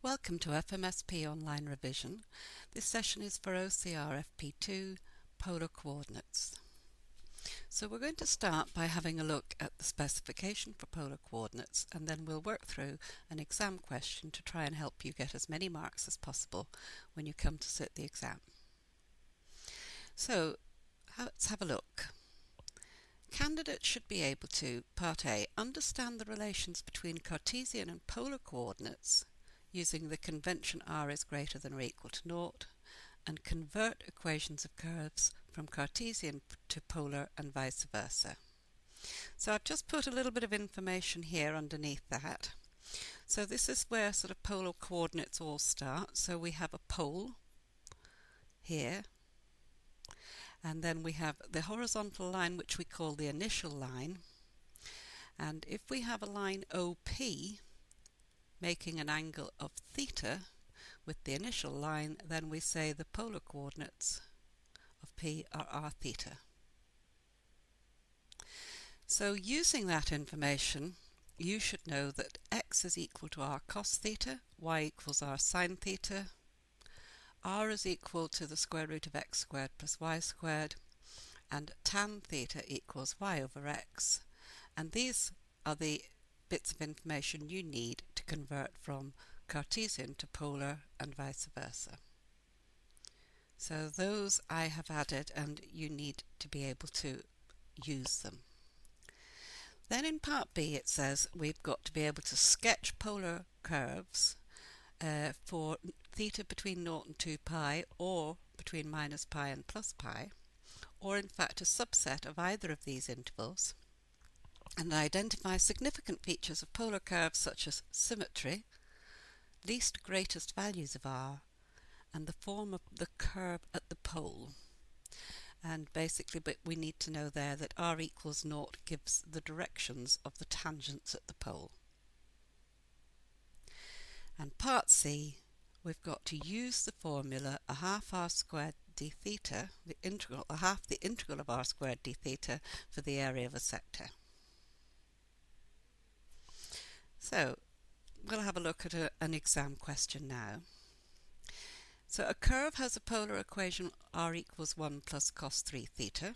Welcome to FMSP Online Revision. This session is for OCR FP2 polar coordinates. So we're going to start by having a look at the specification for polar coordinates, and then we'll work through an exam question to try and help you get as many marks as possible when you come to sit the exam. So let's have a look. Candidates should be able to, Part A, understand the relations between Cartesian and polar coordinates using the convention r is greater than or equal to naught, and convert equations of curves from Cartesian to polar and vice versa. So I've just put a little bit of information here underneath that. So this is where sort of polar coordinates all start. So we have a pole here, and then we have the horizontal line, which we call the initial line. And if we have a line OP making an angle of theta with the initial line, then we say the polar coordinates of P are r theta. So using that information, you should know that x is equal to r cos theta, y equals r sin theta, r is equal to the square root of x squared plus y squared, and tan theta equals y over x. And these are the bits of information you need to convert from Cartesian to polar and vice versa. So those I have added, and you need to be able to use them. Then in Part B it says we've got to be able to sketch polar curves for theta between 0 and 2 pi, or between minus pi and plus pi, or in fact a subset of either of these intervals, and identify significant features of polar curves such as symmetry, least greatest values of r, and the form of the curve at the pole. And basically, but we need to know there that r equals 0 gives the directions of the tangents at the pole. And Part C, we've got to use the formula a half r squared d theta, the integral of r squared d theta for the area of a sector. So we'll have a look at an exam question now. So a curve has a polar equation r equals 1 plus cos 3 theta,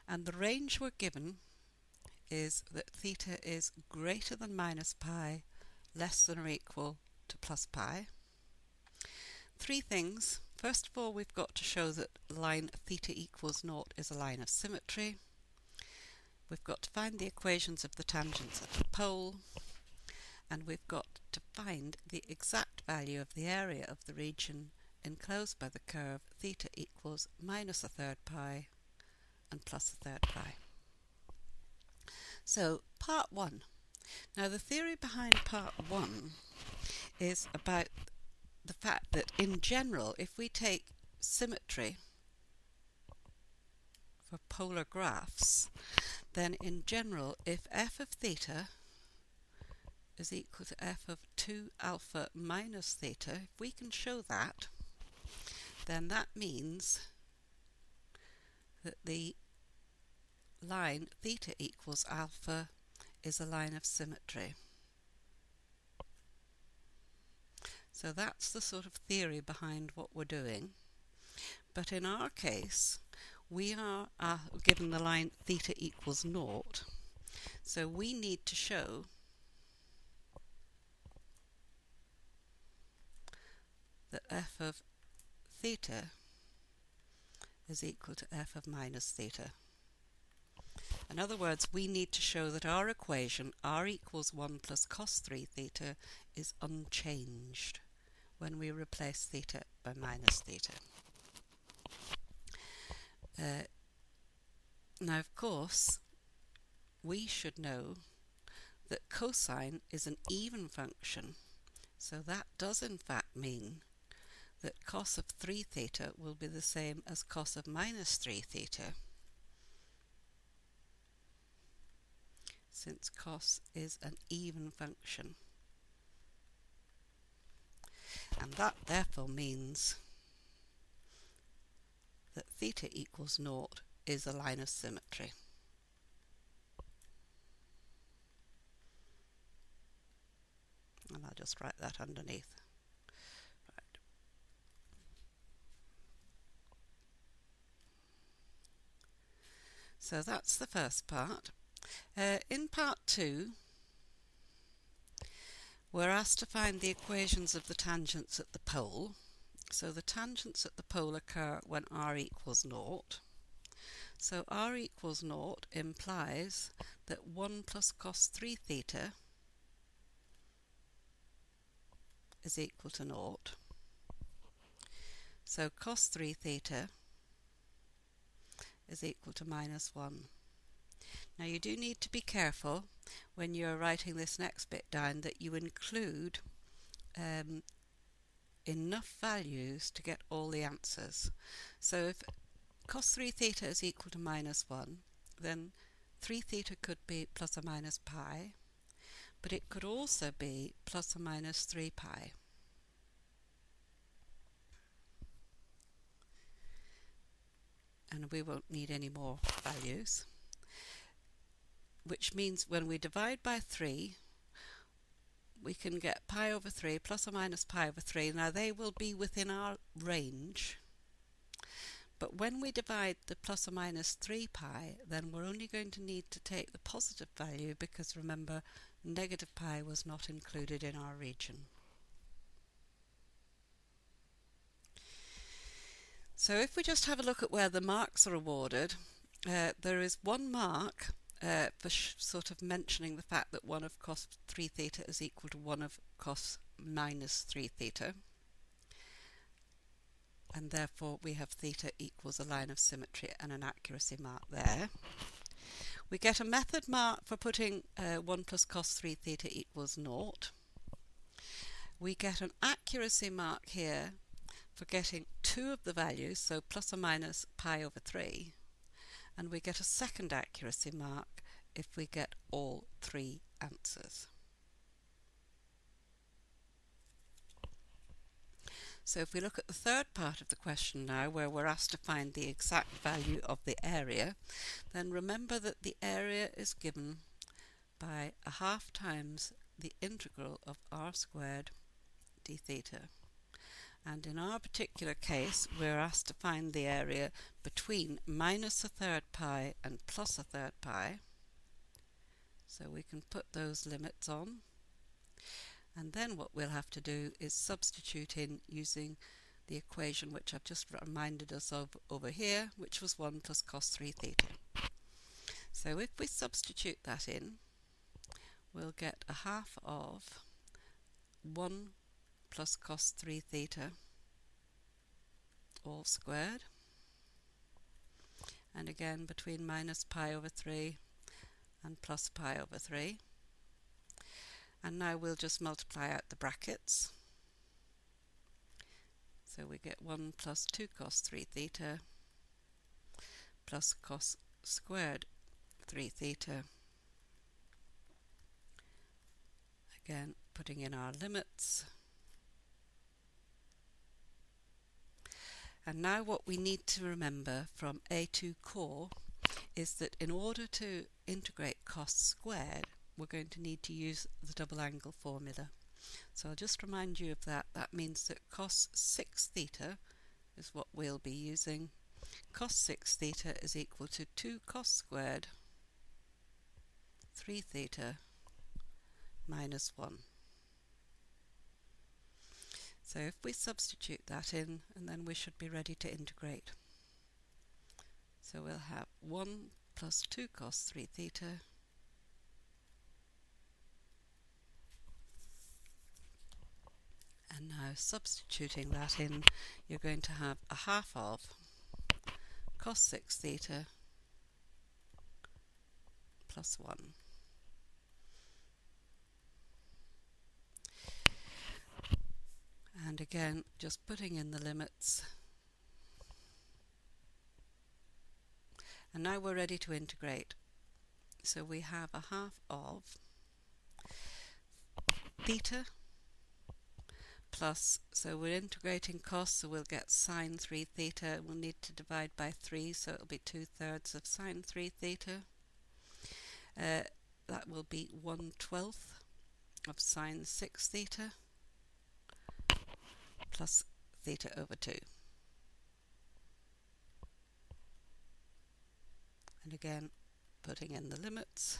and the range we're given is that theta is greater than minus pi, less than or equal to plus pi. Three things. First of all, we've got to show that line theta equals 0 is a line of symmetry. We've got to find the equations of the tangents at the pole, and we've got to find the exact value of the area of the region enclosed by the curve theta equals minus a third pi and plus a third pi. So Part 1. Now the theory behind Part 1 is about the fact that in general, if we take symmetry for polar graphs, then in general if f of theta is equal to f of 2 alpha minus theta, if we can show that, then that means that the line theta equals alpha is a line of symmetry. So that's the sort of theory behind what we're doing. But in our case, we are given the line theta equals 0. So we need to show that f of theta is equal to f of minus theta. In other words, we need to show that our equation r equals 1 plus cos 3 theta is unchanged when we replace theta by minus theta. Now, of course, we should know that cosine is an even function, so that does in fact mean that cos of 3 theta will be the same as cos of minus 3 theta, since cos is an even function. And that therefore means that theta equals 0 is a line of symmetry. and I'll just write that underneath. Right. So that's the first part. In part 2, we're asked to find the equations of the tangents at the pole. So the tangents at the pole occur when r equals 0. So r equals 0 implies that 1 plus cos 3 theta is equal to 0. So cos 3 theta is equal to minus 1. Now you do need to be careful when you're writing this next bit down that you include enough values to get all the answers. So if cos 3 theta is equal to minus 1, then 3 theta could be plus or minus pi, but it could also be plus or minus 3 pi. And we won't need any more values, which means when we divide by 3, we can get pi over 3 plus or minus pi over 3. Now they will be within our range, but when we divide the plus or minus 3 pi, then we're only going to need to take the positive value, because remember, negative pi was not included in our region. So if we just have a look at where the marks are awarded, there is 1 mark for sort of mentioning the fact that 1 of cos 3 theta is equal to 1 of cos minus 3 theta, and therefore we have theta equals a line of symmetry and an accuracy mark there. We get a method mark for putting 1 plus cos 3 theta equals 0. We get an accuracy mark here for getting 2 of the values, so plus or minus pi over 3, and we get a second accuracy mark if we get all 3 answers. So if we look at the third part of the question now, where we're asked to find the exact value of the area, then remember that the area is given by a half times the integral of r squared d theta. And in our particular case, we're asked to find the area between minus a third pi and plus a third pi. So we can put those limits on. And then what we'll have to do is substitute in using the equation which I've just reminded us of over here, which was 1 plus cos 3 theta. So if we substitute that in, we'll get a half of 1 plus cos 3 theta all squared, and again between minus pi over 3 and plus pi over 3, and now we'll just multiply out the brackets. So we get 1 plus 2 cos 3 theta plus cos squared 3 theta, again putting in our limits. And now what we need to remember from A2 core is that in order to integrate cos squared, we're going to need to use the double angle formula. So I'll just remind you of that. That means that cos 6 theta is what we'll be using. Cos 6 theta is equal to 2 cos squared 3 theta minus 1. So if we substitute that in, and then we should be ready to integrate. So we'll have 1 plus 2 cos 3 theta and now substituting that in, you're going to have a half of cos 6 theta plus 1. And again, just putting in the limits. And now we're ready to integrate. So we have a half of theta plus, so we're integrating cos, so we'll get sine 3 theta. We'll need to divide by 3, so it'll be 2/3 of sine 3 theta. That will be 1/12 of sine 6 theta plus theta over 2. And again, putting in the limits.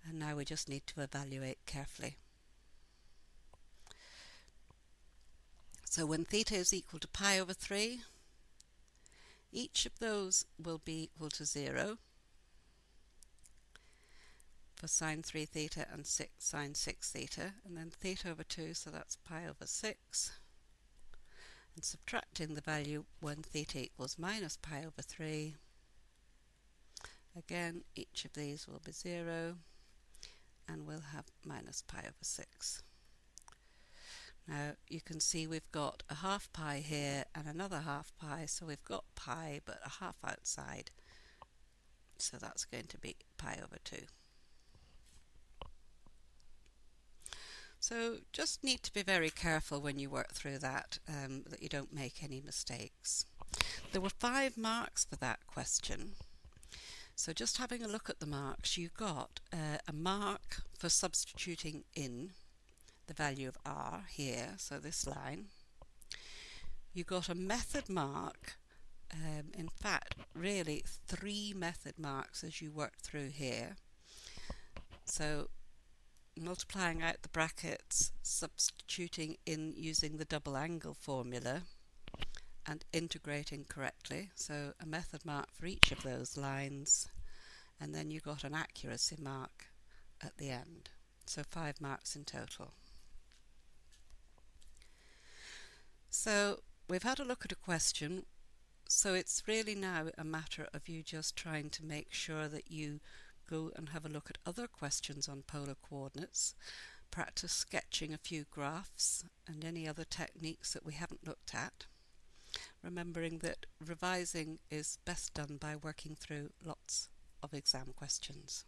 And now we just need to evaluate carefully. So when theta is equal to pi over 3, each of those will be equal to 0 for sine 3 theta and sine 6 theta, and then theta over 2, so that's pi over 6. And subtracting the value when theta equals minus pi over 3, again each of these will be 0 and we'll have minus pi over 6. Now you can see we've got a half pi here and another half pi, so we've got pi but a half outside, so that's going to be pi over 2. So just need to be very careful when you work through that, that you don't make any mistakes. There were 5 marks for that question. So just having a look at the marks, you got a mark for substituting in the value of r here, so this line. You got a method mark, in fact really 3 method marks as you work through here. So multiplying out the brackets, substituting in using the double angle formula and integrating correctly, so a method mark for each of those lines, and then you got an accuracy mark at the end, so 5 marks in total. So we've had a look at a question, so it's really now a matter of you just trying to make sure that you go and have a look at other questions on polar coordinates, practice sketching a few graphs and any other techniques that we haven't looked at, remembering that revising is best done by working through lots of exam questions.